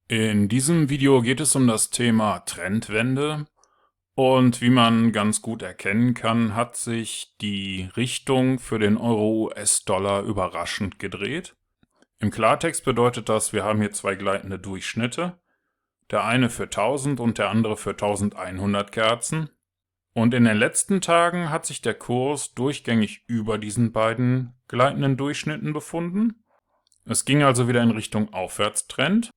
In diesem Video geht es um das Thema Trendwende und wie man ganz gut erkennen kann, hat sich die Richtung für den Euro-US-Dollar überraschend gedreht. Im Klartext bedeutet das, wir haben hier zwei gleitende Durchschnitte, der eine für 1000 und der andere für 1100 Kerzen. Und in den letzten Tagen hat sich der Kurs durchgängig über diesen beiden gleitenden Durchschnitten befunden. Es ging also wieder in Richtung Aufwärtstrend,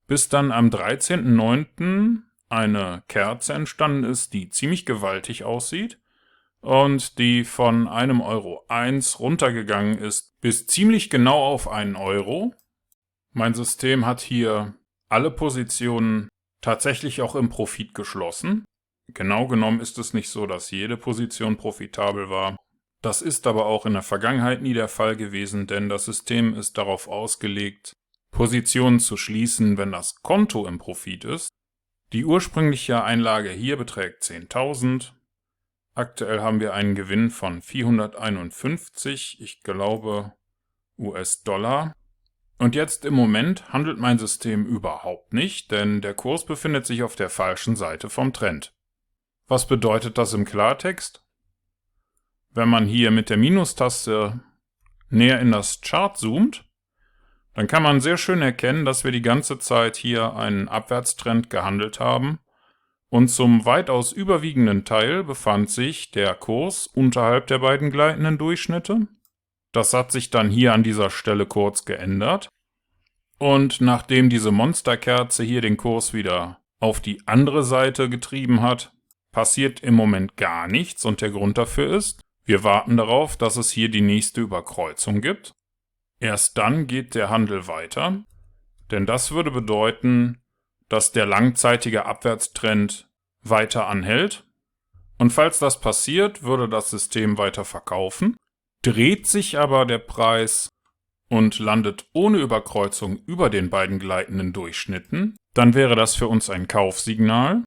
bis dann am 13.09. eine Kerze entstanden ist, die ziemlich gewaltig aussieht und die von einem Euro 1 runtergegangen ist bis ziemlich genau auf 1 Euro. Mein System hat hier alle Positionen tatsächlich auch im Profit geschlossen. Genau genommen ist es nicht so, dass jede Position profitabel war. Das ist aber auch in der Vergangenheit nie der Fall gewesen, denn das System ist darauf ausgelegt, Positionen zu schließen, wenn das Konto im Profit ist. Die ursprüngliche Einlage hier beträgt 10.000. Aktuell haben wir einen Gewinn von 451, ich glaube US-Dollar. Und jetzt im Moment handelt mein System überhaupt nicht, denn der Kurs befindet sich auf der falschen Seite vom Trend. Was bedeutet das im Klartext? Wenn man hier mit der Minustaste näher in das Chart zoomt, dann kann man sehr schön erkennen, dass wir die ganze Zeit hier einen Abwärtstrend gehandelt haben und zum weitaus überwiegenden Teil befand sich der Kurs unterhalb der beiden gleitenden Durchschnitte. Das hat sich dann hier an dieser Stelle kurz geändert und nachdem diese Monsterkerze hier den Kurs wieder auf die andere Seite getrieben hat, passiert im Moment gar nichts und der Grund dafür ist, wir warten darauf, dass es hier die nächste Überkreuzung gibt. Erst dann geht der Handel weiter, denn das würde bedeuten, dass der langzeitige Abwärtstrend weiter anhält. Und falls das passiert, würde das System weiter verkaufen, dreht sich aber der Preis und landet ohne Überkreuzung über den beiden gleitenden Durchschnitten, dann wäre das für uns ein Kaufsignal.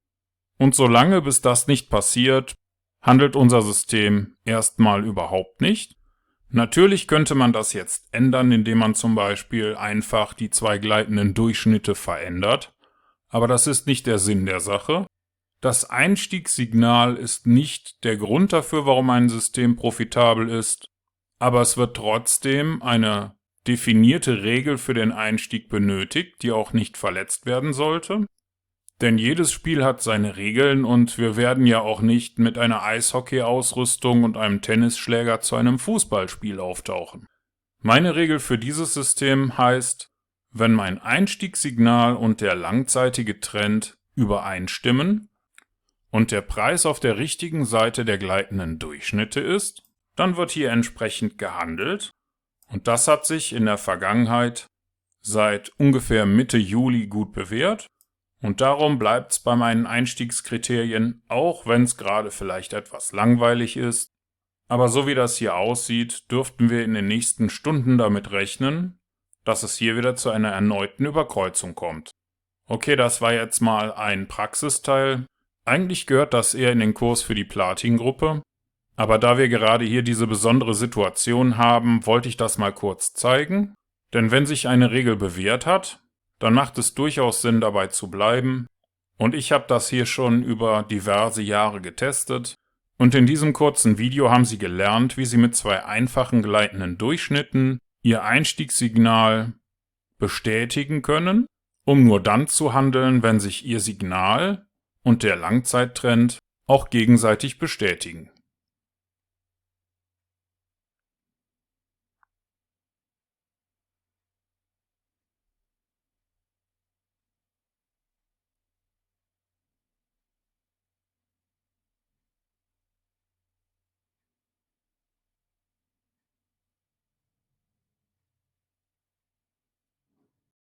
Und solange bis das nicht passiert, handelt unser System erstmal überhaupt nicht. Natürlich könnte man das jetzt ändern, indem man zum Beispiel einfach die zwei gleitenden Durchschnitte verändert, aber das ist nicht der Sinn der Sache. Das Einstiegssignal ist nicht der Grund dafür, warum ein System profitabel ist, aber es wird trotzdem eine definierte Regel für den Einstieg benötigt, die auch nicht verletzt werden sollte. Denn jedes Spiel hat seine Regeln und wir werden ja auch nicht mit einer Eishockey-Ausrüstung und einem Tennisschläger zu einem Fußballspiel auftauchen. Meine Regel für dieses System heißt, wenn mein Einstiegssignal und der langzeitige Trend übereinstimmen und der Preis auf der richtigen Seite der gleitenden Durchschnitte ist, dann wird hier entsprechend gehandelt und das hat sich in der Vergangenheit seit ungefähr Mitte Juli gut bewährt. Und darum bleibt's bei meinen Einstiegskriterien, auch wenn es gerade vielleicht etwas langweilig ist. Aber so wie das hier aussieht, dürften wir in den nächsten Stunden damit rechnen, dass es hier wieder zu einer erneuten Überkreuzung kommt. Okay, das war jetzt mal ein Praxisteil. Eigentlich gehört das eher in den Kurs für die Platin-Gruppe. Aber da wir gerade hier diese besondere Situation haben, wollte ich das mal kurz zeigen. Denn wenn sich eine Regel bewährt hat, dann macht es durchaus Sinn, dabei zu bleiben. Und ich habe das hier schon über diverse Jahre getestet. Und in diesem kurzen Video haben Sie gelernt, wie Sie mit zwei einfachen gleitenden Durchschnitten Ihr Einstiegssignal bestätigen können, um nur dann zu handeln, wenn sich Ihr Signal und der Langzeittrend auch gegenseitig bestätigen.